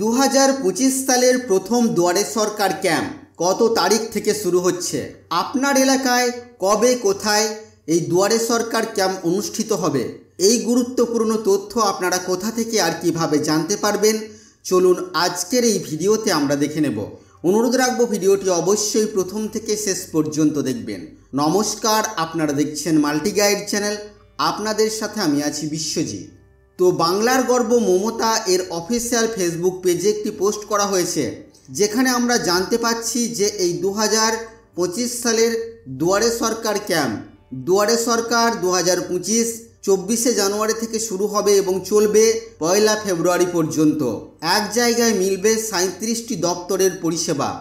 2025 সালের প্রথম দুয়ারে সরকার ক্যাম্প কত তারিখ থেকে শুরু হচ্ছে? আপনার এলাকায় কবে কোথায় এই দুয়ারে সরকার ক্যাম্প অনুষ্ঠিত হবে? এই গুরুত্বপূর্ণ তথ্য আপনারা কোথা থেকে আর কিভাবে জানতে পারবেন, চলুন আজকের এই ভিডিওতে আমরা দেখে নেব। অনুরোধ রাখবো ভিডিওটি অবশ্যই প্রথম থেকে শেষ পর্যন্ত দেখবেন। নমস্কার, আপনারা দেখছেন মাল্টি গাইড চ্যানেল, আপনাদের সাথে আমি আছি বিশ্বজিৎ। তো বাংলার গর্ব মমতা এর অফিসিয়াল ফেসবুক পেজে একটি পোস্ট করা হয়েছে, যেখানে আমরা জানতে পাচ্ছি যে এই 2025 সালের দুয়ারে সরকার ক্যাম্প, দুয়ারে সরকার 2025 24শে জানুয়ারি থেকে শুরু হবে এবং চলবে 1 ফেব্রুয়ারি পর্যন্ত। এক জায়গায় মিলবে 37টি দপ্তরের পরিষেবা।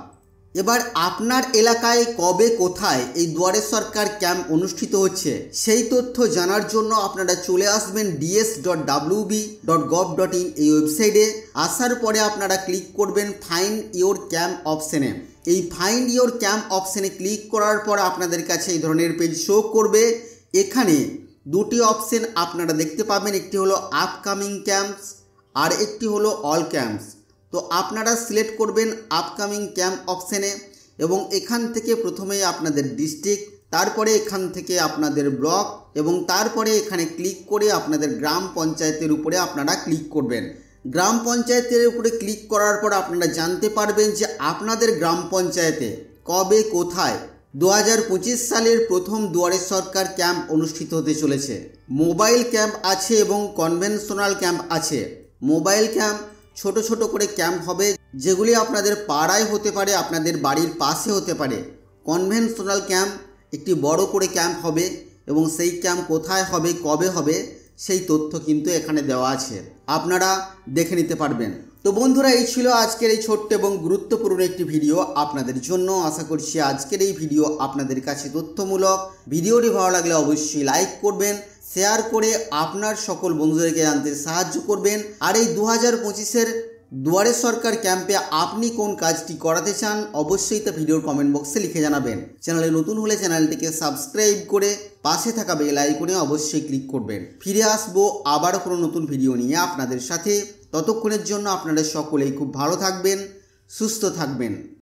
এবার আপনার এলাকায় কবে কোথায় এই দুয়ারে সরকার ক্যাম্প অনুষ্ঠিত হচ্ছে সেই তথ্য জানার জন্য আপনারা চলে আসবেন ds.wb.gov.in এই ওয়েবসাইটে। আসার পরে আপনারা ক্লিক করবেন ফাইন্ড ইওর ক্যাম্প অপশানে। এই ফাইন্ড ইওর ক্যাম্প অপশানে ক্লিক করার পর আপনাদের কাছে এই ধরনের পেজ শো করবে। এখানে দুটি অপশান আপনারা দেখতে পাবেন, একটি হলো আপকামিং ক্যাম্পস আর একটি হলো অল ক্যাম্পস। তো আপনারা সিলেক্ট করবেন আপকামিং ক্যাম্প অপশানে এবং এখান থেকে প্রথমেই আপনাদের ডিস্ট্রিক্ট, তারপরে এখান থেকে আপনাদের ব্লক এবং তারপরে এখানে ক্লিক করে আপনাদের গ্রাম পঞ্চায়েতের উপরে আপনারা ক্লিক করবেন। গ্রাম পঞ্চায়েতের উপরে ক্লিক করার পর আপনারা জানতে পারবেন যে আপনাদের গ্রাম পঞ্চায়েতে কবে কোথায় 2025 সালের প্রথম দুয়ারে সরকার ক্যাম্প অনুষ্ঠিত হতে চলেছে। মোবাইল ক্যাম্প আছে এবং কনভেনশনাল ক্যাম্প আছে। মোবাইল ক্যাম্প ছোট ছোট করে ক্যাম্প হবে, যেগুলি আপনাদের পাড়ায় হতে পারে, আপনাদের বাড়ির পাশে হতে পারে। কনভেনশনাল ক্যাম্প একটি বড় করে ক্যাম্প হবে এবং সেই ক্যাম্প কোথায় হবে, কবে হবে সেই তথ্য কিন্তু এখানে দেওয়া আছে, আপনারা দেখে নিতে পারবেন। তো বন্ধুরা, এই ছিল আজকের এই ছোট্ট এবং গুরুত্বপূর্ণ একটি ভিডিও আপনাদের জন্য। আশা করছি আজকের এই ভিডিও আপনাদের কাছে তথ্যমূলক। ভিডিওটি ভালো লাগলে অবশ্যই লাইক করবেন, শেয়ার করে আপনার সকল বন্ধুদেরকে জানতে সাহায্য করবেন। আর এই 2025-এর দুয়ারে সরকার ক্যাম্পে আপনি কোন কাজটি করাতে চান অবশ্যই তা ভিডিওর কমেন্ট বক্সে লিখে জানাবেন। চ্যানেলে নতুন হলে চ্যানেলটিকে সাবস্ক্রাইব করে পাশে থাকা বেল আইকনে অবশ্যই ক্লিক করবেন। ফিরে আসবো আবারও কোনো নতুন ভিডিও নিয়ে আপনাদের সাথে। ততক্ষণের জন্য আপনারা সকলেই খুব ভালো থাকবেন, সুস্থ থাকবেন।